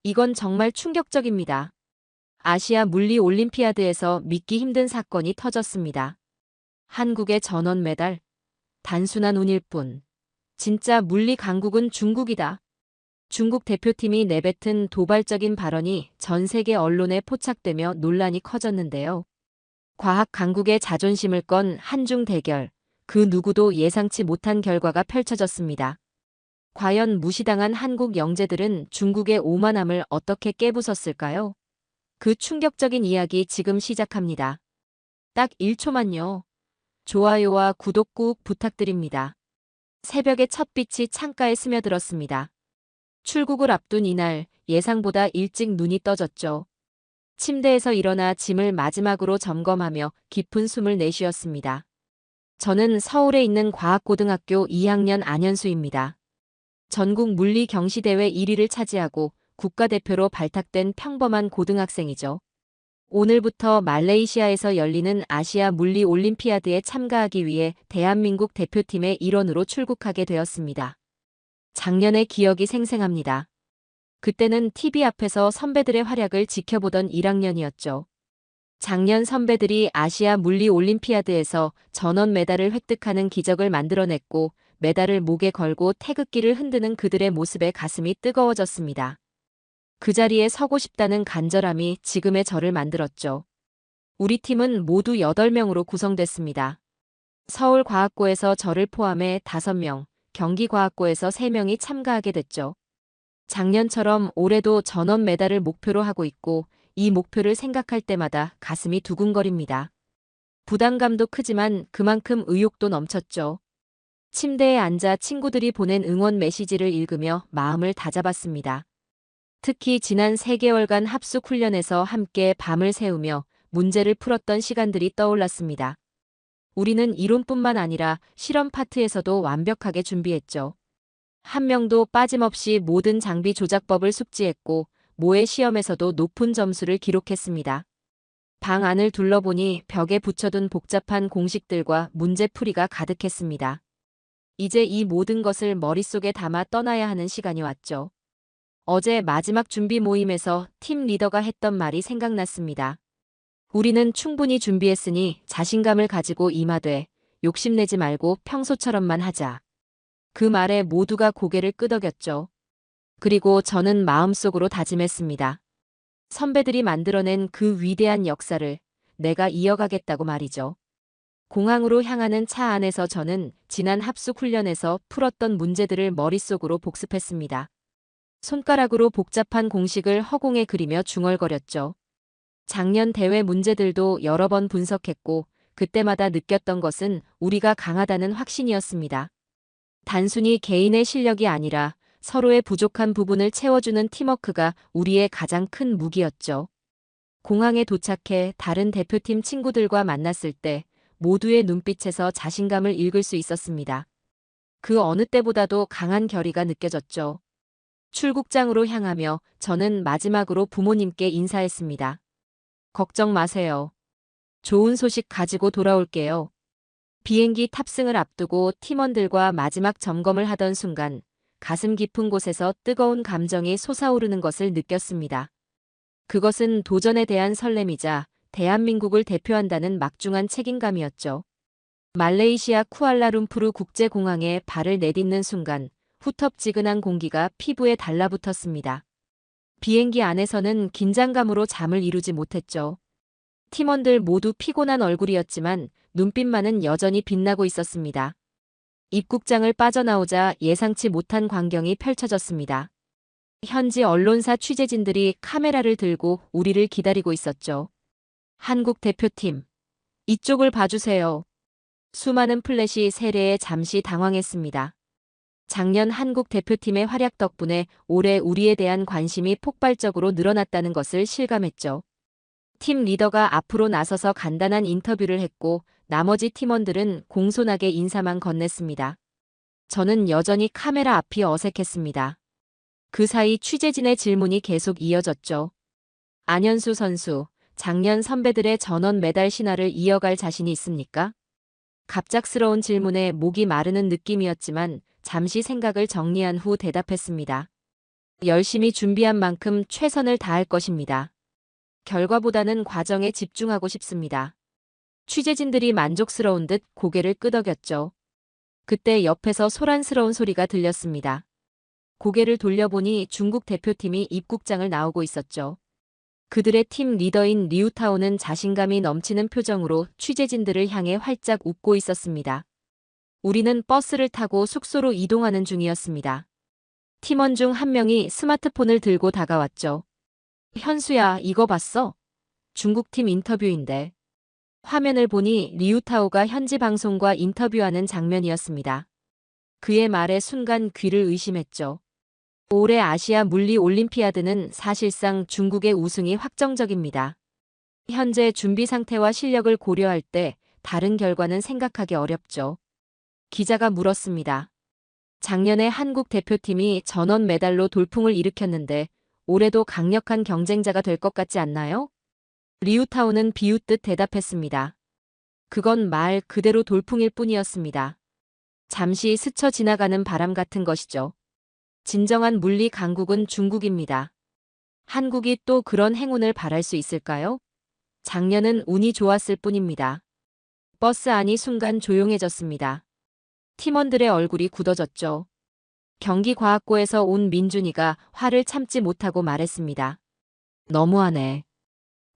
이건 정말 충격적입니다. 아시아 물리 올림피아드에서 믿기 힘든 사건이 터졌습니다. 한국의 전원 메달? 단순한 운일 뿐. 진짜 물리 강국은 중국이다. 중국 대표팀이 내뱉은 도발적인 발언이 전 세계 언론에 포착되며 논란이 커졌는데요. 과학 강국의 자존심을 건 한중 대결. 그 누구도 예상치 못한 결과가 펼쳐졌습니다. 과연 무시당한 한국 영재들은 중국의 오만함을 어떻게 깨부쉈을까요? 그 충격적인 이야기 지금 시작합니다. 딱 1초만요. 좋아요와 구독 꾹 부탁드립니다. 새벽의 첫 빛이 창가에 스며들었습니다. 출국을 앞둔 이날 예상보다 일찍 눈이 떠졌죠. 침대에서 일어나 짐을 마지막으로 점검하며 깊은 숨을 내쉬었습니다. 저는 서울에 있는 과학고등학교 2학년 안현수입니다. 전국 물리 경시대회 1위를 차지하고 국가대표로 발탁된 평범한 고등학생이죠. 오늘부터 말레이시아에서 열리는 아시아 물리 올림피아드에 참가하기 위해 대한민국 대표팀의 일원으로 출국하게 되었습니다. 작년의 기억이 생생합니다. 그때는 TV 앞에서 선배들의 활약을 지켜보던 1학년이었죠. 작년 선배들이 아시아 물리 올림피아드에서 전원 메달을 획득하는 기적을 만들어냈고 메달을 목에 걸고 태극기를 흔드는 그들의 모습에 가슴이 뜨거워졌습니다. 그 자리에 서고 싶다는 간절함이 지금의 저를 만들었죠. 우리 팀은 모두 8명으로 구성됐습니다. 서울과학고에서 저를 포함해 5명, 경기과학고에서 3명이 참가하게 됐죠. 작년처럼 올해도 전원 메달을 목표로 하고 있고 이 목표를 생각할 때마다 가슴이 두근거립니다. 부담감도 크지만 그만큼 의욕도 넘쳤죠. 침대에 앉아 친구들이 보낸 응원 메시지를 읽으며 마음을 다잡았습니다. 특히 지난 3개월간 합숙 훈련에서 함께 밤을 새우며 문제를 풀었던 시간들이 떠올랐습니다. 우리는 이론뿐만 아니라 실험 파트에서도 완벽하게 준비했죠. 한 명도 빠짐없이 모든 장비 조작법을 숙지했고 모의 시험에서도 높은 점수를 기록했습니다. 방 안을 둘러보니 벽에 붙여둔 복잡한 공식들과 문제풀이가 가득했습니다. 이제 이 모든 것을 머릿속에 담아 떠나야 하는 시간이 왔죠. 어제 마지막 준비 모임에서 팀 리더가 했던 말이 생각났습니다. 우리는 충분히 준비했으니 자신감을 가지고 임하되 욕심내지 말고 평소처럼만 하자. 그 말에 모두가 고개를 끄덕였죠. 그리고 저는 마음속으로 다짐했습니다. 선배들이 만들어낸 그 위대한 역사를 내가 이어가겠다고 말이죠. 공항으로 향하는 차 안에서 저는 지난 합숙 훈련에서 풀었던 문제들을 머릿속으로 복습했습니다. 손가락으로 복잡한 공식을 허공에 그리며 중얼거렸죠. 작년 대회 문제들도 여러 번 분석했고 그때마다 느꼈던 것은 우리가 강하다는 확신이었습니다. 단순히 개인의 실력이 아니라 서로의 부족한 부분을 채워주는 팀워크가 우리의 가장 큰 무기였죠. 공항에 도착해 다른 대표팀 친구들과 만났을 때 모두의 눈빛에서 자신감을 읽을 수 있었습니다. 그 어느 때보다도 강한 결의가 느껴졌죠. 출국장으로 향하며 저는 마지막으로 부모님께 인사했습니다. 걱정 마세요. 좋은 소식 가지고 돌아올게요. 비행기 탑승을 앞두고 팀원들과 마지막 점검을 하던 순간 가슴 깊은 곳에서 뜨거운 감정이 솟아오르는 것을 느꼈습니다. 그것은 도전에 대한 설렘이자 대한민국을 대표한다는 막중한 책임감이었죠. 말레이시아 쿠알라룸푸르 국제공항에 발을 내딛는 순간 후텁지근한 공기가 피부에 달라붙었습니다. 비행기 안에서는 긴장감으로 잠을 이루지 못했죠. 팀원들 모두 피곤한 얼굴이었지만 눈빛만은 여전히 빛나고 있었습니다. 입국장을 빠져나오자 예상치 못한 광경이 펼쳐졌습니다. 현지 언론사 취재진들이 카메라를 들고 우리를 기다리고 있었죠. 한국 대표팀, 이쪽을 봐주세요. 수많은 플래시 세례에 잠시 당황했습니다. 작년 한국 대표팀의 활약 덕분에 올해 우리에 대한 관심이 폭발적으로 늘어났다는 것을 실감했죠. 팀 리더가 앞으로 나서서 간단한 인터뷰를 했고 나머지 팀원들은 공손하게 인사만 건넸습니다. 저는 여전히 카메라 앞이 어색했습니다. 그 사이 취재진의 질문이 계속 이어졌죠. 안현수 선수, 작년 선배들의 전원 메달 신화를 이어갈 자신이 있습니까? 갑작스러운 질문에 목이 마르는 느낌이었지만 잠시 생각을 정리한 후 대답했습니다. 열심히 준비한 만큼 최선을 다할 것입니다. 결과보다는 과정에 집중하고 싶습니다. 취재진들이 만족스러운 듯 고개를 끄덕였죠. 그때 옆에서 소란스러운 소리가 들렸습니다. 고개를 돌려보니 중국 대표팀이 입국장을 나오고 있었죠. 그들의 팀 리더인 리우타오는 자신감이 넘치는 표정으로 취재진들을 향해 활짝 웃고 있었습니다. 우리는 버스를 타고 숙소로 이동하는 중이었습니다. 팀원 중 한 명이 스마트폰을 들고 다가왔죠. 현수야, 이거 봤어? 중국팀 인터뷰인데. 화면을 보니 리우타오가 현지 방송과 인터뷰하는 장면이었습니다. 그의 말에 순간 귀를 의심했죠. 올해 아시아 물리 올림피아드는 사실상 중국의 우승이 확정적입니다. 현재 준비 상태와 실력을 고려할 때 다른 결과는 생각하기 어렵죠. 기자가 물었습니다. 작년에 한국 대표팀이 전원 메달로 돌풍을 일으켰는데 올해도 강력한 경쟁자가 될 것 같지 않나요? 리우타오는 비웃듯 대답했습니다. 그건 말 그대로 돌풍일 뿐이었습니다. 잠시 스쳐 지나가는 바람 같은 것이죠. 진정한 물리 강국은 중국입니다. 한국이 또 그런 행운을 바랄 수 있을까요? 작년은 운이 좋았을 뿐입니다. 버스 안이 순간 조용해졌습니다. 팀원들의 얼굴이 굳어졌죠. 경기과학고에서 온 민준이가 화를 참지 못하고 말했습니다. 너무하네.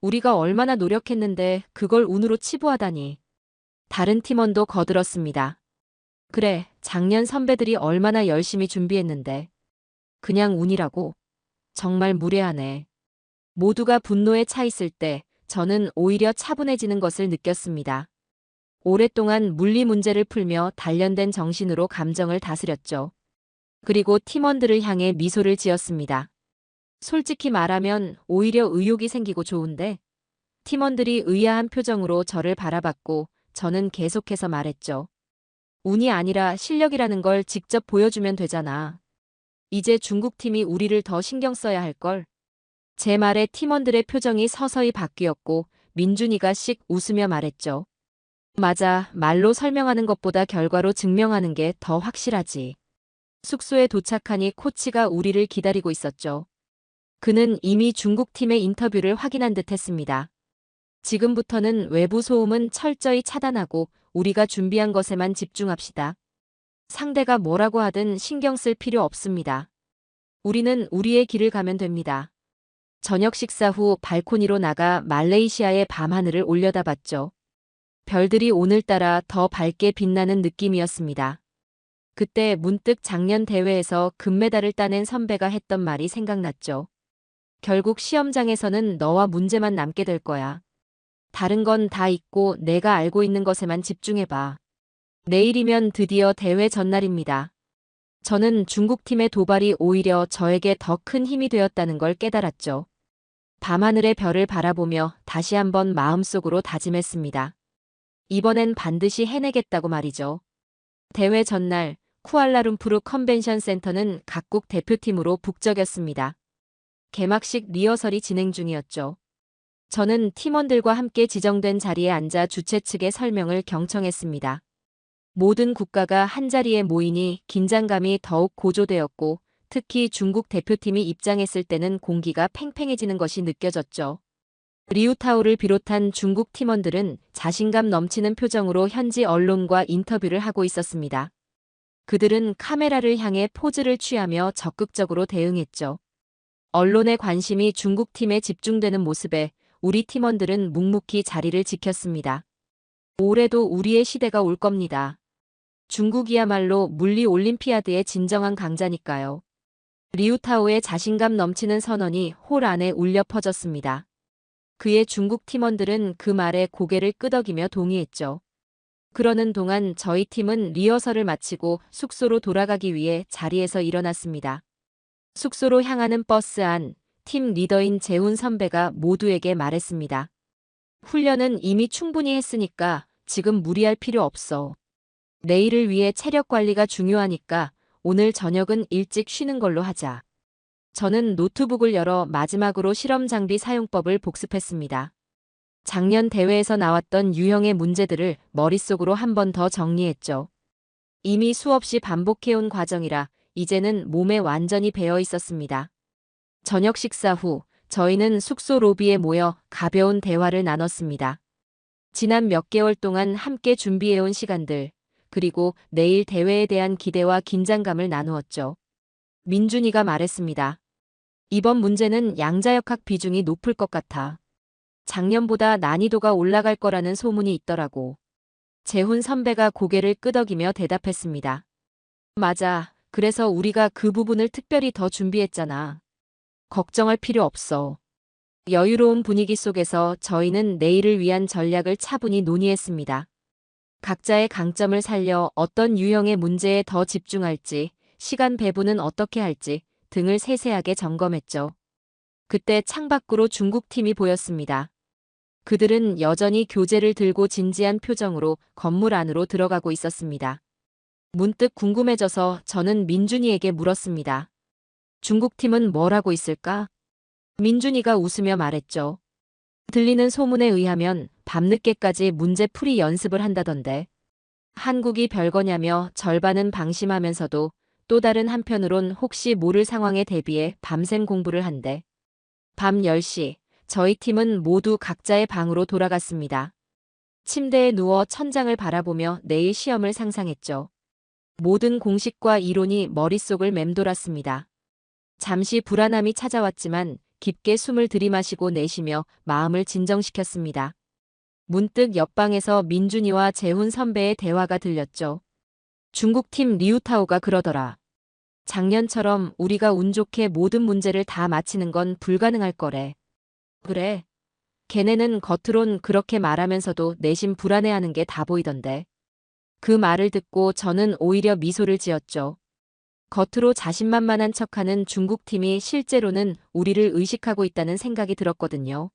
우리가 얼마나 노력했는데 그걸 운으로 치부하다니. 다른 팀원도 거들었습니다. 그래, 작년 선배들이 얼마나 열심히 준비했는데. 그냥 운이라고. 정말 무례하네. 모두가 분노에 차 있을 때 저는 오히려 차분해지는 것을 느꼈습니다. 오랫동안 물리 문제를 풀며 단련된 정신으로 감정을 다스렸죠. 그리고 팀원들을 향해 미소를 지었습니다. 솔직히 말하면 오히려 의욕이 생기고 좋은데 팀원들이 의아한 표정으로 저를 바라봤고 저는 계속해서 말했죠. 운이 아니라 실력이라는 걸 직접 보여주면 되잖아. 이제 중국팀이 우리를 더 신경 써야 할걸. 제 말에 팀원들의 표정이 서서히 바뀌었고 민준이가 씩 웃으며 말했죠. 맞아, 말로 설명하는 것보다 결과로 증명하는 게 더 확실하지. 숙소에 도착하니 코치가 우리를 기다리고 있었죠. 그는 이미 중국팀의 인터뷰를 확인한 듯 했습니다. 지금부터는 외부 소음은 철저히 차단하고 우리가 준비한 것에만 집중합시다. 상대가 뭐라고 하든 신경 쓸 필요 없습니다. 우리는 우리의 길을 가면 됩니다. 저녁 식사 후 발코니로 나가 말레이시아의 밤하늘을 올려다봤죠. 별들이 오늘따라 더 밝게 빛나는 느낌이었습니다. 그때 문득 작년 대회에서 금메달을 따낸 선배가 했던 말이 생각났죠. 결국 시험장에서는 너와 문제만 남게 될 거야. 다른 건 다 잊고 내가 알고 있는 것에만 집중해봐. 내일이면 드디어 대회 전날입니다. 저는 중국팀의 도발이 오히려 저에게 더 큰 힘이 되었다는 걸 깨달았죠. 밤하늘의 별을 바라보며 다시 한번 마음속으로 다짐했습니다. 이번엔 반드시 해내겠다고 말이죠. 대회 전날 쿠알라룸푸르 컨벤션 센터는 각국 대표팀으로 북적였습니다. 개막식 리허설이 진행 중이었죠. 저는 팀원들과 함께 지정된 자리에 앉아 주최 측의 설명을 경청했습니다. 모든 국가가 한자리에 모이니 긴장감이 더욱 고조되었고 특히 중국 대표팀이 입장했을 때는 공기가 팽팽해지는 것이 느껴졌죠. 리우타오를 비롯한 중국 팀원들은 자신감 넘치는 표정으로 현지 언론과 인터뷰를 하고 있었습니다. 그들은 카메라를 향해 포즈를 취하며 적극적으로 대응했죠. 언론의 관심이 중국팀에 집중되는 모습에 우리 팀원들은 묵묵히 자리를 지켰습니다. 올해도 우리의 시대가 올 겁니다. 중국이야말로 물리 올림피아드의 진정한 강자니까요. 리우타오의 자신감 넘치는 선언이 홀 안에 울려 퍼졌습니다. 그의 중국 팀원들은 그 말에 고개를 끄덕이며 동의했죠. 그러는 동안 저희 팀은 리허설을 마치고 숙소로 돌아가기 위해 자리에서 일어났습니다. 숙소로 향하는 버스 안, 팀 리더인 재훈 선배가 모두에게 말했습니다. 훈련은 이미 충분히 했으니까 지금 무리할 필요 없어. 내일을 위해 체력 관리가 중요하니까 오늘 저녁은 일찍 쉬는 걸로 하자. 저는 노트북을 열어 마지막으로 실험 장비 사용법을 복습했습니다. 작년 대회에서 나왔던 유형의 문제들을 머릿속으로 한 번 더 정리했죠. 이미 수없이 반복해온 과정이라 이제는 몸에 완전히 배어 있었습니다. 저녁 식사 후 저희는 숙소 로비에 모여 가벼운 대화를 나눴습니다. 지난 몇 개월 동안 함께 준비해온 시간들, 그리고 내일 대회에 대한 기대와 긴장감을 나누었죠. 민준이가 말했습니다. 이번 문제는 양자역학 비중이 높을 것 같아. 작년보다 난이도가 올라갈 거라는 소문이 있더라고. 재훈 선배가 고개를 끄덕이며 대답했습니다. 맞아. 그래서 우리가 그 부분을 특별히 더 준비했잖아. 걱정할 필요 없어. 여유로운 분위기 속에서 저희는 내일을 위한 전략을 차분히 논의했습니다. 각자의 강점을 살려 어떤 유형의 문제에 더 집중할지, 시간 배분은 어떻게 할지 등을 세세하게 점검했죠. 그때 창밖으로 중국팀이 보였습니다. 그들은 여전히 교재를 들고 진지한 표정으로 건물 안으로 들어가고 있었습니다. 문득 궁금해져서 저는 민준이에게 물었습니다. 중국팀은 뭘 하고 있을까? 민준이가 웃으며 말했죠. 들리는 소문에 의하면 밤늦게까지 문제 풀이 연습을 한다던데. 한국이 별거냐며 절반은 방심하면서도 또 다른 한편으론 혹시 모를 상황에 대비해 밤샘 공부를 한대. 밤 10시, 저희 팀은 모두 각자의 방으로 돌아갔습니다. 침대에 누워 천장을 바라보며 내일 시험을 상상했죠. 모든 공식과 이론이 머릿속을 맴돌았습니다. 잠시 불안함이 찾아왔지만 깊게 숨을 들이마시고 내쉬며 마음을 진정시켰습니다. 문득 옆방에서 민준이와 재훈 선배의 대화가 들렸죠. 중국팀 리우타오가 그러더라. 작년처럼 우리가 운 좋게 모든 문제를 다 마치는 건 불가능할 거래. 그래. 걔네는 겉으론 그렇게 말하면서도 내심 불안해하는 게 다 보이던데. 그 말을 듣고 저는 오히려 미소를 지었죠. 겉으로 자신만만한 척하는 중국팀이 실제로는 우리를 의식하고 있다는 생각이 들었거든요.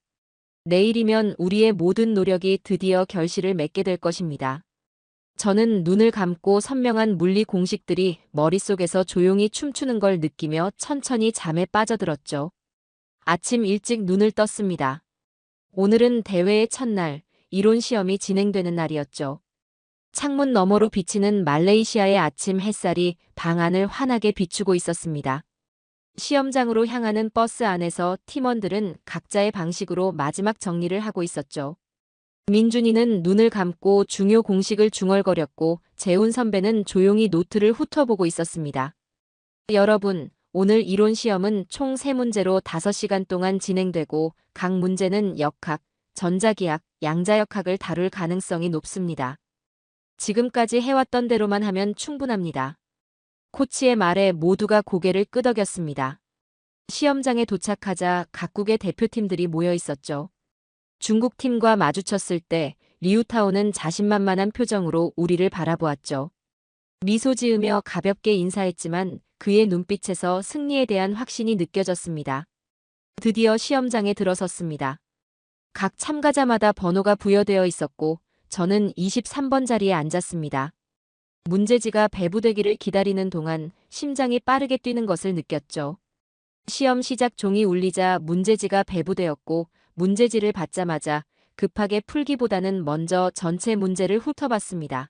내일이면 우리의 모든 노력이 드디어 결실을 맺게 될 것입니다. 저는 눈을 감고 선명한 물리 공식들이 머릿속에서 조용히 춤추는 걸 느끼며 천천히 잠에 빠져들었죠. 아침 일찍 눈을 떴습니다. 오늘은 대회의 첫날, 이론 시험이 진행되는 날이었죠. 창문 너머로 비치는 말레이시아의 아침 햇살이 방 안을 환하게 비추고 있었습니다. 시험장으로 향하는 버스 안에서 팀원들은 각자의 방식으로 마지막 정리를 하고 있었죠. 민준이는 눈을 감고 중요 공식을 중얼거렸고 재훈 선배는 조용히 노트를 훑어보고 있었습니다. 여러분, 오늘 이론 시험은 총 3문제로 5시간 동안 진행되고 각 문제는 역학, 전자기학, 양자역학을 다룰 가능성이 높습니다. 지금까지 해왔던 대로만 하면 충분합니다. 코치의 말에 모두가 고개를 끄덕였습니다. 시험장에 도착하자 각국의 대표팀들이 모여 있었죠. 중국팀과 마주쳤을 때 리우타오는 자신만만한 표정으로 우리를 바라보았죠. 미소 지으며 가볍게 인사했지만 그의 눈빛에서 승리에 대한 확신이 느껴졌습니다. 드디어 시험장에 들어섰습니다. 각 참가자마다 번호가 부여되어 있었고 저는 23번 자리에 앉았습니다. 문제지가 배부되기를 기다리는 동안 심장이 빠르게 뛰는 것을 느꼈죠. 시험 시작 종이 울리자 문제지가 배부되었고 문제지를 받자마자 급하게 풀기보다는 먼저 전체 문제를 훑어봤습니다.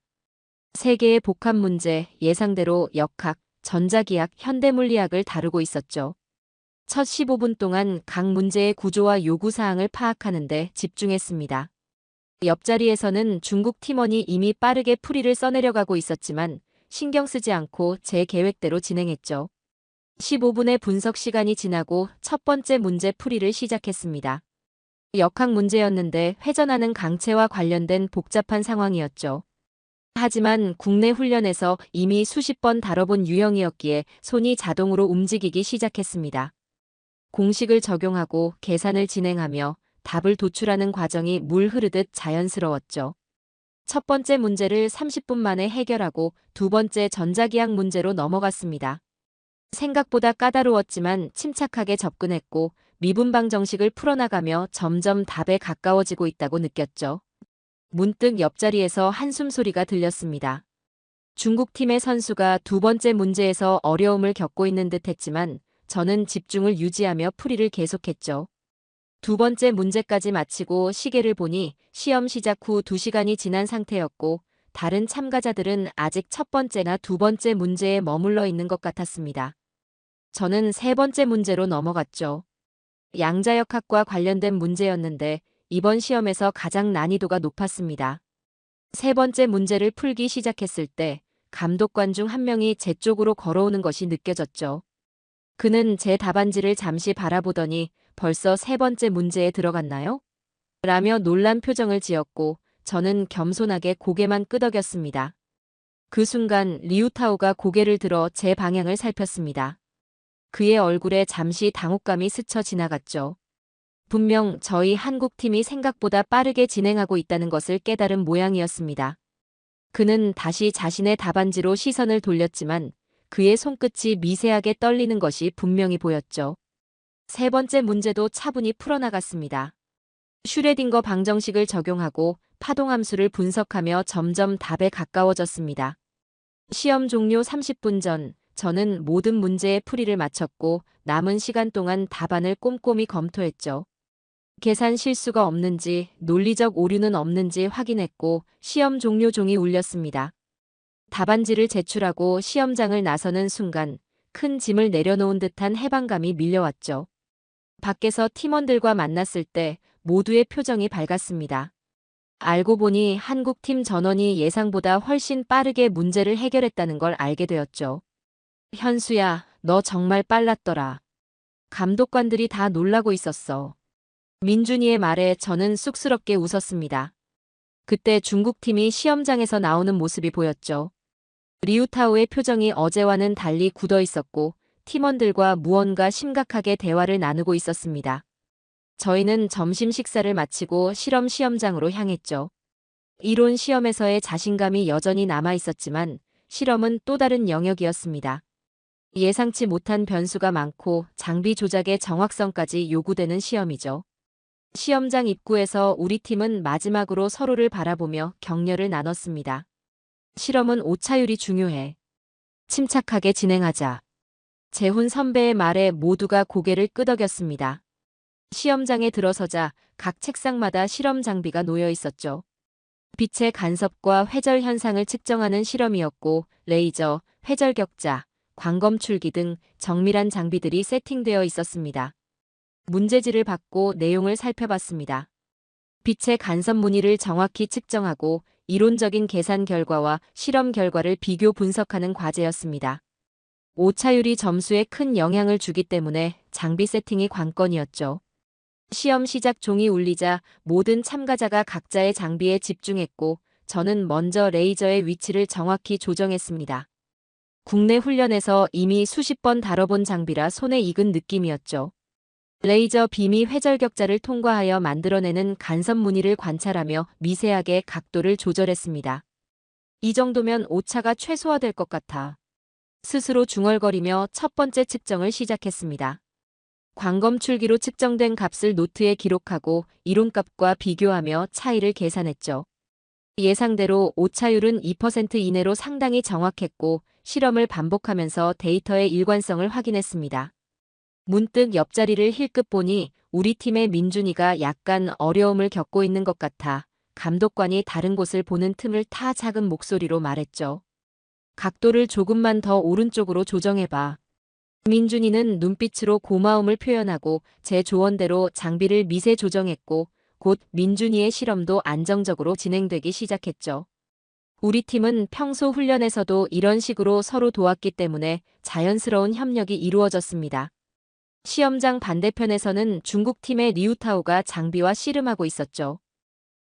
3개의 복합 문제, 예상대로 역학, 전자기학, 현대물리학을 다루고 있었죠. 첫 15분 동안 각 문제의 구조와 요구사항을 파악하는 데 집중했습니다. 옆자리에서는 중국 팀원이 이미 빠르게 풀이를 써내려가고 있었지만 신경 쓰지 않고 제 계획대로 진행했죠. 15분의 분석 시간이 지나고 첫 번째 문제 풀이를 시작했습니다. 역학 문제였는데 회전하는 강체와 관련된 복잡한 상황이었죠. 하지만 국내 훈련에서 이미 수십 번 다뤄본 유형이었기에 손이 자동으로 움직이기 시작했습니다. 공식을 적용하고 계산을 진행하며 답을 도출하는 과정이 물 흐르듯 자연스러웠죠. 첫 번째 문제를 30분 만에 해결하고 두 번째 전자기학 문제로 넘어갔습니다. 생각보다 까다로웠지만 침착하게 접근했고 미분방 정식을 풀어나가며 점점 답에 가까워지고 있다고 느꼈죠. 문득 옆자리에서 한숨 소리가 들렸습니다. 중국팀의 선수가 두 번째 문제에서 어려움을 겪고 있는 듯 했지만 저는 집중을 유지하며 풀이를 계속했죠. 두 번째 문제까지 마치고 시계를 보니 시험 시작 후 2시간이 지난 상태였고 다른 참가자들은 아직 첫 번째나 두 번째 문제에 머물러 있는 것 같았습니다. 저는 세 번째 문제로 넘어갔죠. 양자역학과 관련된 문제였는데 이번 시험에서 가장 난이도가 높았습니다. 세 번째 문제를 풀기 시작했을 때 감독관 중 한 명이 제 쪽으로 걸어오는 것이 느껴졌죠. 그는 제 답안지를 잠시 바라보더니 벌써 세 번째 문제에 들어갔나요? 라며 놀란 표정을 지었고 저는 겸손하게 고개만 끄덕였습니다. 그 순간 리우타오가 고개를 들어 제 방향을 살폈습니다. 그의 얼굴에 잠시 당혹감이 스쳐 지나갔죠. 분명 저희 한국팀이 생각보다 빠르게 진행하고 있다는 것을 깨달은 모양이었습니다. 그는 다시 자신의 답안지로 시선을 돌렸지만 그의 손끝이 미세하게 떨리는 것이 분명히 보였죠. 세 번째 문제도 차분히 풀어나갔습니다. 슈레딩거 방정식을 적용하고 파동함수를 분석하며 점점 답에 가까워졌습니다. 시험 종료 30분 전 저는 모든 문제의 풀이를 마쳤고 남은 시간 동안 답안을 꼼꼼히 검토했죠. 계산 실수가 없는지, 논리적 오류는 없는지 확인했고 시험 종료 종이 울렸습니다. 답안지를 제출하고 시험장을 나서는 순간 큰 짐을 내려놓은 듯한 해방감이 밀려왔죠. 밖에서 팀원들과 만났을 때 모두의 표정이 밝았습니다. 알고 보니 한국팀 전원이 예상보다 훨씬 빠르게 문제를 해결했다는 걸 알게 되었죠. 현수야, 너 정말 빨랐더라. 감독관들이 다 놀라고 있었어. 민준이의 말에 저는 쑥스럽게 웃었습니다. 그때 중국팀이 시험장에서 나오는 모습이 보였죠. 리우타오의 표정이 어제와는 달리 굳어 있었고 팀원들과 무언가 심각하게 대화를 나누고 있었습니다. 저희는 점심 식사를 마치고 실험 시험장으로 향했죠. 이론 시험에서의 자신감이 여전히 남아 있었지만 실험은 또 다른 영역이었습니다. 예상치 못한 변수가 많고 장비 조작의 정확성까지 요구되는 시험이죠. 시험장 입구에서 우리 팀은 마지막으로 서로를 바라보며 격려를 나눴습니다. 실험은 오차율이 중요해. 침착하게 진행하자. 재훈 선배의 말에 모두가 고개를 끄덕였습니다. 시험장에 들어서자 각 책상마다 실험 장비가 놓여 있었죠. 빛의 간섭과 회절 현상을 측정하는 실험이었고 레이저, 회절 격자, 광검출기 등 정밀한 장비들이 세팅되어 있었습니다. 문제지를 받고 내용을 살펴봤습니다. 빛의 간섭 무늬를 정확히 측정하고 이론적인 계산 결과와 실험 결과를 비교 분석하는 과제였습니다. 오차율이 점수에 큰 영향을 주기 때문에 장비 세팅이 관건이었죠. 시험 시작 종이 울리자 모든 참가자가 각자의 장비에 집중했고 저는 먼저 레이저의 위치를 정확히 조정했습니다. 국내 훈련에서 이미 수십 번 다뤄본 장비라 손에 익은 느낌이었죠. 레이저 빔이 회절 격자를 통과하여 만들어내는 간섭 무늬를 관찰하며 미세하게 각도를 조절했습니다. 이 정도면 오차가 최소화될 것 같아. 스스로 중얼거리며 첫 번째 측정을 시작했습니다. 광검출기로 측정된 값을 노트에 기록하고 이론값과 비교하며 차이를 계산했죠. 예상대로 오차율은 2% 이내로 상당히 정확했고 실험을 반복하면서 데이터의 일관성을 확인했습니다. 문득 옆자리를 힐끗 보니 우리 팀의 민준이가 약간 어려움을 겪고 있는 것 같아 감독관이 다른 곳을 보는 틈을 타 작은 목소리로 말했죠. 각도를 조금만 더 오른쪽으로 조정해봐. 민준이는 눈빛으로 고마움을 표현하고 제 조언대로 장비를 미세 조정했고 곧 민준이의 실험도 안정적으로 진행되기 시작했죠. 우리 팀은 평소 훈련에서도 이런 식으로 서로 도왔기 때문에 자연스러운 협력이 이루어졌습니다. 시험장 반대편에서는 중국팀의 리우타오가 장비와 씨름하고 있었죠.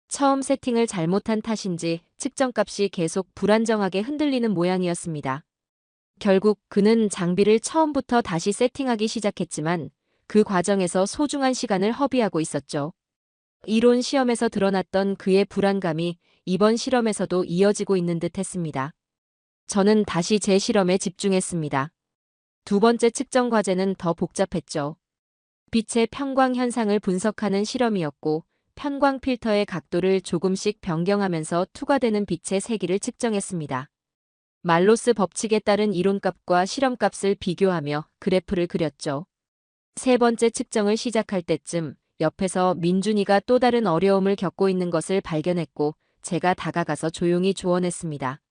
처음 세팅을 잘못한 탓인지 측정값이 계속 불안정하게 흔들리는 모양이었습니다. 결국 그는 장비를 처음부터 다시 세팅하기 시작했지만 그 과정에서 소중한 시간을 허비하고 있었죠. 이론 시험에서 드러났던 그의 불안감이 이번 실험에서도 이어지고 있는 듯 했습니다. 저는 다시 제 실험에 집중했습니다. 두 번째 측정 과제는 더 복잡했죠. 빛의 편광 현상을 분석하는 실험이었고 편광 필터의 각도를 조금씩 변경하면서 투과되는 빛의 세기를 측정했습니다. 말로스 법칙에 따른 이론값과 실험값을 비교하며 그래프를 그렸죠. 세 번째 측정을 시작할 때쯤 옆에서 민준이가 또 다른 어려움을 겪고 있는 것을 발견했고 제가 다가가서 조용히 조언했습니다.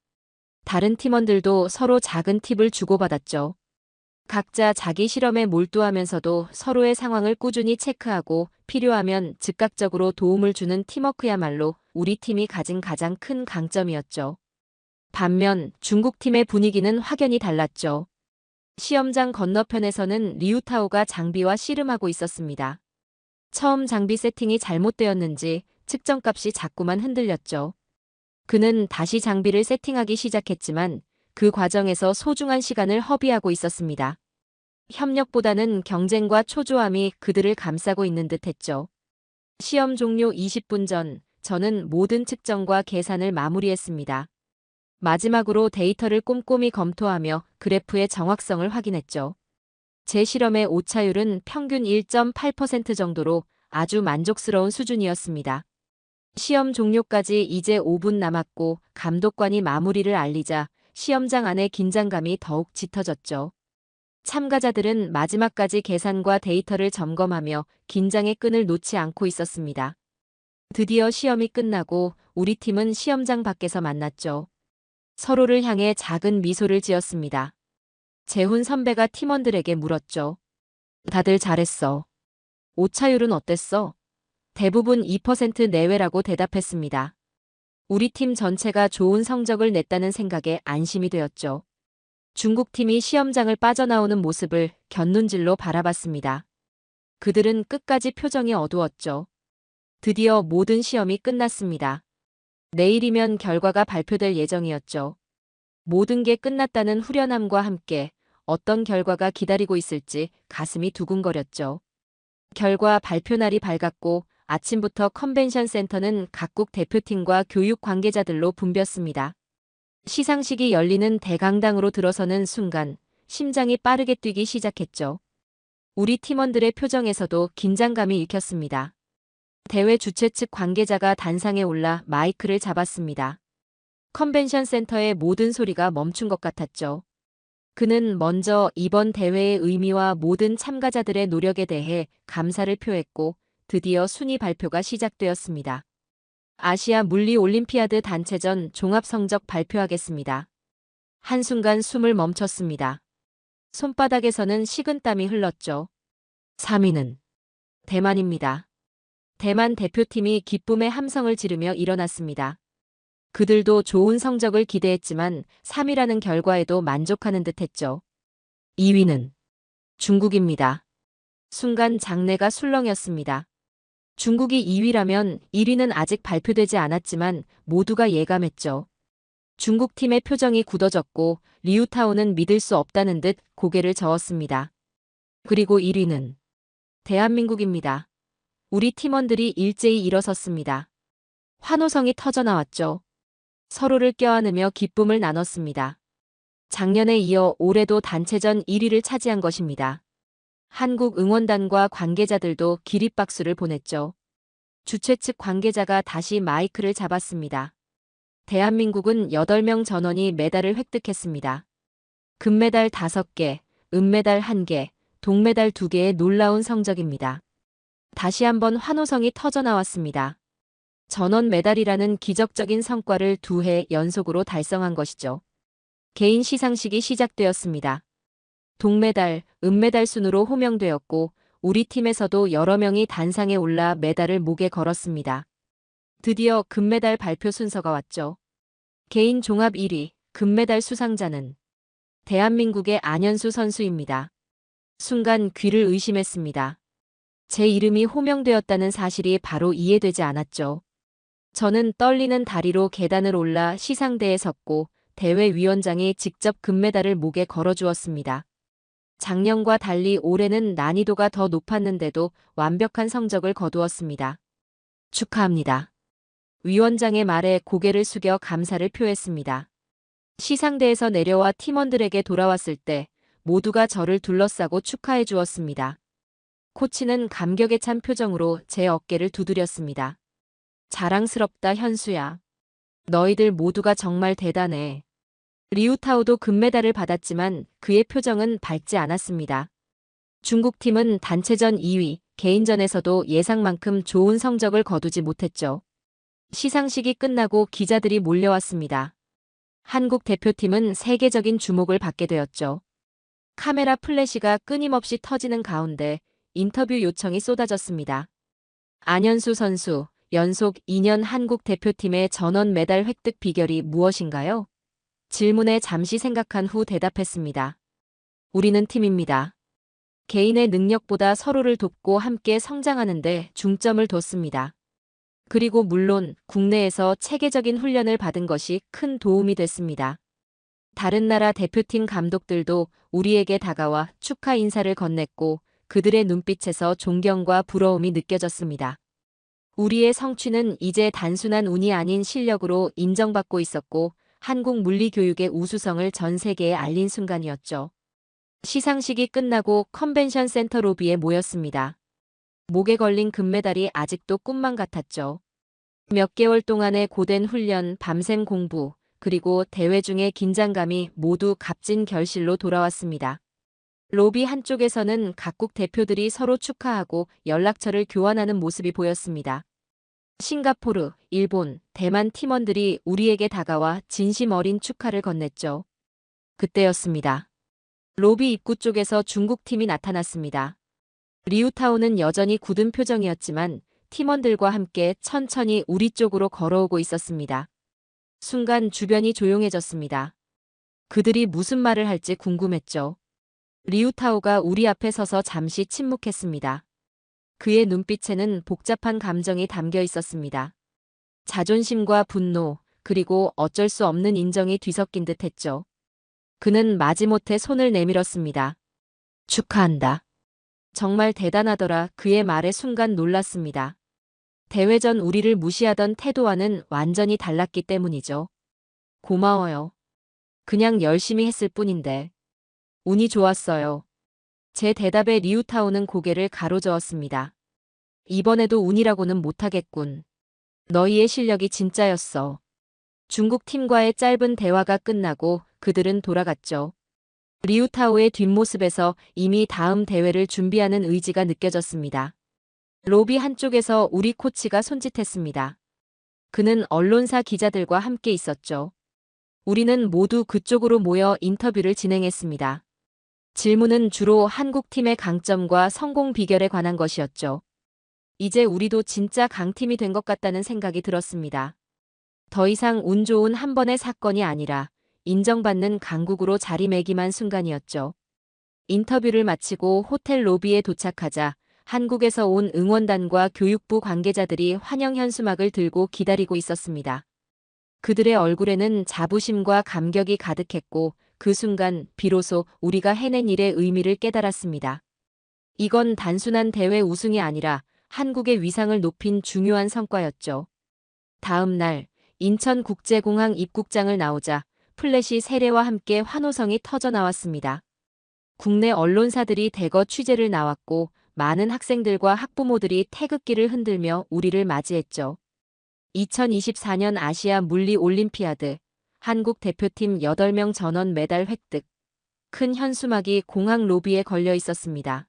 다른 팀원들도 서로 작은 팁을 주고받았죠. 각자 자기 실험에 몰두하면서도 서로의 상황을 꾸준히 체크하고 필요하면 즉각적으로 도움을 주는 팀워크야말로 우리 팀이 가진 가장 큰 강점이었죠. 반면 중국 팀의 분위기는 확연히 달랐죠. 시험장 건너편에서는 리우타오가 장비와 씨름하고 있었습니다. 처음 장비 세팅이 잘못되었는지 측정값이 자꾸만 흔들렸죠. 그는 다시 장비를 세팅하기 시작했지만 그 과정에서 소중한 시간을 허비하고 있었습니다. 협력보다는 경쟁과 초조함이 그들을 감싸고 있는 듯했죠. 시험 종료 20분 전, 저는 모든 측정과 계산을 마무리했습니다. 마지막으로 데이터를 꼼꼼히 검토하며 그래프의 정확성을 확인했죠. 제 실험의 오차율은 평균 1.8% 정도로 아주 만족스러운 수준이었습니다. 시험 종료까지 이제 5분 남았고 감독관이 마무리를 알리자 시험장 안의 긴장감이 더욱 짙어졌죠. 참가자들은 마지막까지 계산과 데이터를 점검하며 긴장의 끈을 놓지 않고 있었습니다. 드디어 시험이 끝나고 우리 팀은 시험장 밖에서 만났죠. 서로를 향해 작은 미소를 지었습니다. 재훈 선배가 팀원들에게 물었죠. 다들 잘했어. 오차율은 어땠어? 대부분 2% 내외라고 대답했습니다. 우리 팀 전체가 좋은 성적을 냈다는 생각에 안심이 되었죠. 중국 팀이 시험장을 빠져나오는 모습을 곁눈질로 바라봤습니다. 그들은 끝까지 표정이 어두웠죠. 드디어 모든 시험이 끝났습니다. 내일이면 결과가 발표될 예정이었죠. 모든 게 끝났다는 후련함과 함께 어떤 결과가 기다리고 있을지 가슴이 두근거렸죠. 결과 발표 날이 밝았고 아침부터 컨벤션 센터는 각국 대표팀과 교육 관계자들로 붐볐습니다. 시상식이 열리는 대강당으로 들어서는 순간 심장이 빠르게 뛰기 시작했죠. 우리 팀원들의 표정에서도 긴장감이 읽혔습니다. 대회 주최 측 관계자가 단상에 올라 마이크를 잡았습니다. 컨벤션 센터의 모든 소리가 멈춘 것 같았죠. 그는 먼저 이번 대회의 의미와 모든 참가자들의 노력에 대해 감사를 표했고 드디어 순위 발표가 시작되었습니다. 아시아 물리 올림피아드 단체전 종합 성적 발표하겠습니다. 한순간 숨을 멈췄습니다. 손바닥에서는 식은땀이 흘렀죠. 3위는 대만입니다. 대만 대표팀이 기쁨의 함성을 지르며 일어났습니다. 그들도 좋은 성적을 기대했지만 3위라는 결과에도 만족하는 듯했죠. 2위는 중국입니다. 순간 장내가 술렁였습니다. 중국이 2위라면 1위는 아직 발표되지 않았지만 모두가 예감했죠. 중국 팀의 표정이 굳어졌고 리우타오는 믿을 수 없다는 듯 고개를 저었습니다. 그리고 1위는 대한민국입니다. 우리 팀원들이 일제히 일어섰습니다. 환호성이 터져나왔죠. 서로를 껴안으며 기쁨을 나눴습니다. 작년에 이어 올해도 단체전 1위를 차지한 것입니다. 한국 응원단과 관계자들도 기립박수를 보냈죠. 주최 측 관계자가 다시 마이크를 잡았습니다. 대한민국은 8명 전원이 메달을 획득했습니다. 금메달 5개, 은메달 1개, 동메달 2개의 놀라운 성적입니다. 다시 한번 환호성이 터져나왔습니다. 전원 메달이라는 기적적인 성과를 2해 연속으로 달성한 것이죠. 개인 시상식이 시작되었습니다. 동메달, 은메달 순으로 호명되었고 우리 팀에서도 여러 명이 단상에 올라 메달을 목에 걸었습니다. 드디어 금메달 발표 순서가 왔죠. 개인 종합 1위, 금메달 수상자는 대한민국의 안현수 선수입니다. 순간 귀를 의심했습니다. 제 이름이 호명되었다는 사실이 바로 이해되지 않았죠. 저는 떨리는 다리로 계단을 올라 시상대에 섰고 대회위원장이 직접 금메달을 목에 걸어주었습니다. 작년과 달리 올해는 난이도가 더 높았는데도 완벽한 성적을 거두었습니다. 축하합니다. 위원장의 말에 고개를 숙여 감사를 표했습니다. 시상대에서 내려와 팀원들에게 돌아왔을 때 모두가 저를 둘러싸고 축하해 주었습니다. 코치는 감격에 찬 표정으로 제 어깨를 두드렸습니다. 자랑스럽다 현수야. 너희들 모두가 정말 대단해. 리우타오도 금메달을 받았지만 그의 표정은 밝지 않았습니다. 중국팀은 단체전 2위, 개인전에서도 예상만큼 좋은 성적을 거두지 못했죠. 시상식이 끝나고 기자들이 몰려왔습니다. 한국 대표팀은 세계적인 주목을 받게 되었죠. 카메라 플래시가 끊임없이 터지는 가운데 인터뷰 요청이 쏟아졌습니다. 안현수 선수, 연속 2년 한국 대표팀의 전원 메달 획득 비결이 무엇인가요? 질문에 잠시 생각한 후 대답했습니다. 우리는 팀입니다. 개인의 능력보다 서로를 돕고 함께 성장하는 데 중점을 뒀습니다. 그리고 물론 국내에서 체계적인 훈련을 받은 것이 큰 도움이 됐습니다. 다른 나라 대표팀 감독들도 우리에게 다가와 축하 인사를 건넸고 그들의 눈빛에서 존경과 부러움이 느껴졌습니다. 우리의 성취는 이제 단순한 운이 아닌 실력으로 인정받고 있었고 한국 물리 교육의 우수성을 전 세계에 알린 순간이었죠. 시상식이 끝나고 컨벤션 센터 로비에 모였습니다. 목에 걸린 금메달이 아직도 꿈만 같았죠. 몇 개월 동안의 고된 훈련, 밤샘 공부, 그리고 대회 중의 긴장감이 모두 값진 결실로 돌아왔습니다. 로비 한쪽에서는 각국 대표들이 서로 축하하고 연락처를 교환하는 모습이 보였습니다. 싱가포르, 일본, 대만 팀원들이 우리에게 다가와 진심 어린 축하를 건넸죠. 그때였습니다. 로비 입구 쪽에서 중국 팀이 나타났습니다. 리우타오는 여전히 굳은 표정이었지만 팀원들과 함께 천천히 우리 쪽으로 걸어오고 있었습니다. 순간 주변이 조용해졌습니다. 그들이 무슨 말을 할지 궁금했죠. 리우타오가 우리 앞에 서서 잠시 침묵했습니다. 그의 눈빛에는 복잡한 감정이 담겨 있었습니다. 자존심과 분노, 그리고 어쩔 수 없는 인정이 뒤섞인 듯 했죠. 그는 마지못해 손을 내밀었습니다. 축하한다. 정말 대단하더라. 그의 말에 순간 놀랐습니다. 대회 전 우리를 무시하던 태도와는 완전히 달랐기 때문이죠. 고마워요. 그냥 열심히 했을 뿐인데. 운이 좋았어요. 제 대답에 리우타오는 고개를 가로저었습니다. 이번에도 운이라고는 못하겠군. 너희의 실력이 진짜였어. 중국 팀과의 짧은 대화가 끝나고 그들은 돌아갔죠. 리우타오의 뒷모습에서 이미 다음 대회를 준비하는 의지가 느껴졌습니다. 로비 한쪽에서 우리 코치가 손짓했습니다. 그는 언론사 기자들과 함께 있었죠. 우리는 모두 그쪽으로 모여 인터뷰를 진행했습니다. 질문은 주로 한국팀의 강점과 성공 비결에 관한 것이었죠. 이제 우리도 진짜 강팀이 된 것 같다는 생각이 들었습니다. 더 이상 운 좋은 한 번의 사건이 아니라 인정받는 강국으로 자리매김한 순간이었죠. 인터뷰를 마치고 호텔 로비에 도착하자 한국에서 온 응원단과 교육부 관계자들이 환영 현수막을 들고 기다리고 있었습니다. 그들의 얼굴에는 자부심과 감격이 가득했고 그 순간 비로소 우리가 해낸 일의 의미를 깨달았습니다. 이건 단순한 대회 우승이 아니라 한국의 위상을 높인 중요한 성과였죠. 다음 날 인천국제공항 입국장을 나오자 플래시 세례와 함께 환호성이 터져 나왔습니다. 국내 언론사들이 대거 취재를 나왔고 많은 학생들과 학부모들이 태극기를 흔들며 우리를 맞이했죠. 2024년 아시아 물리 올림피아드 한국 대표팀 8명 전원 메달 획득. 큰 현수막이 공항 로비에 걸려 있었습니다.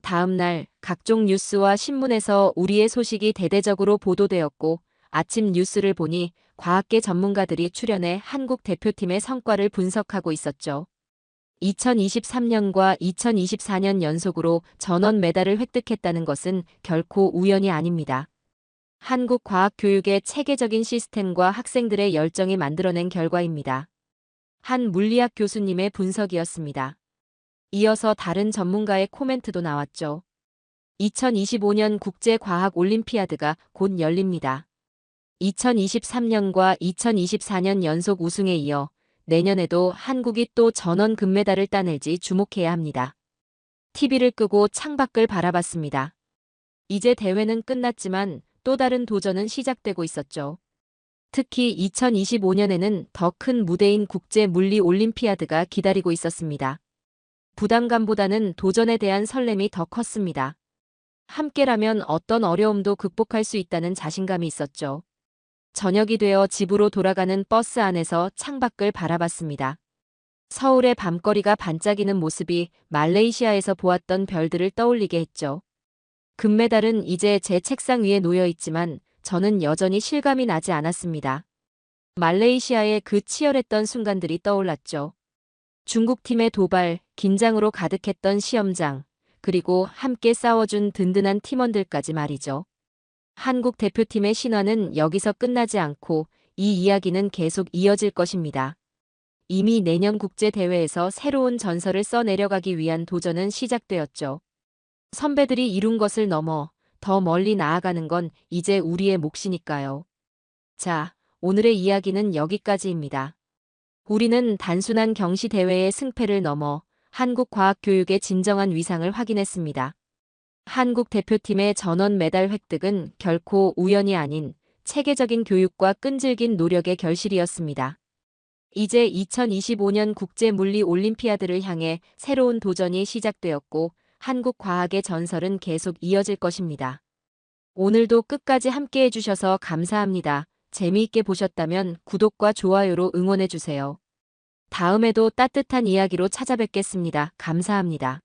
다음 날 각종 뉴스와 신문에서 우리의 소식이 대대적으로 보도되었고 아침 뉴스를 보니 과학계 전문가들이 출연해 한국 대표팀의 성과를 분석하고 있었죠. 2023년과 2024년 연속으로 전원 메달을 획득했다는 것은 결코 우연이 아닙니다. 한국 과학 교육의 체계적인 시스템과 학생들의 열정이 만들어낸 결과입니다. 한 물리학 교수님의 분석이었습니다. 이어서 다른 전문가의 코멘트도 나왔죠. 2025년 국제과학올림피아드가 곧 열립니다. 2023년과 2024년 연속 우승에 이어 내년에도 한국이 또 전원 금메달을 따낼지 주목해야 합니다. TV를 끄고 창밖을 바라봤습니다. 이제 대회는 끝났지만 또 다른 도전은 시작되고 있었죠. 특히 2025년에는 더 큰 무대인 국제 물리 올림피아드가 기다리고 있었습니다. 부담감보다는 도전에 대한 설렘이 더 컸습니다. 함께라면 어떤 어려움도 극복할 수 있다는 자신감이 있었죠. 저녁이 되어 집으로 돌아가는 버스 안에서 창밖을 바라봤습니다. 서울의 밤거리가 반짝이는 모습이 말레이시아에서 보았던 별들을 떠올리게 했죠. 금메달은 이제 제 책상 위에 놓여 있지만 저는 여전히 실감이 나지 않았습니다. 말레이시아의 그 치열했던 순간들이 떠올랐죠. 중국팀의 도발, 긴장으로 가득했던 시험장, 그리고 함께 싸워준 든든한 팀원들까지 말이죠. 한국 대표팀의 신화는 여기서 끝나지 않고 이 이야기는 계속 이어질 것입니다. 이미 내년 국제대회에서 새로운 전설을 써내려가기 위한 도전은 시작되었죠. 선배들이 이룬 것을 넘어 더 멀리 나아가는 건 이제 우리의 몫이니까요. 자, 오늘의 이야기는 여기까지입니다. 우리는 단순한 경시대회의 승패를 넘어 한국 과학교육의 진정한 위상을 확인했습니다. 한국 대표팀의 전원 메달 획득은 결코 우연이 아닌 체계적인 교육과 끈질긴 노력의 결실이었습니다. 이제 2025년 국제물리 올림피아드를 향해 새로운 도전이 시작되었고 한국 과학의 전설은 계속 이어질 것입니다. 오늘도 끝까지 함께 해주셔서 감사합니다. 재미있게 보셨다면 구독과 좋아요로 응원해주세요. 다음에도 따뜻한 이야기로 찾아뵙겠습니다. 감사합니다.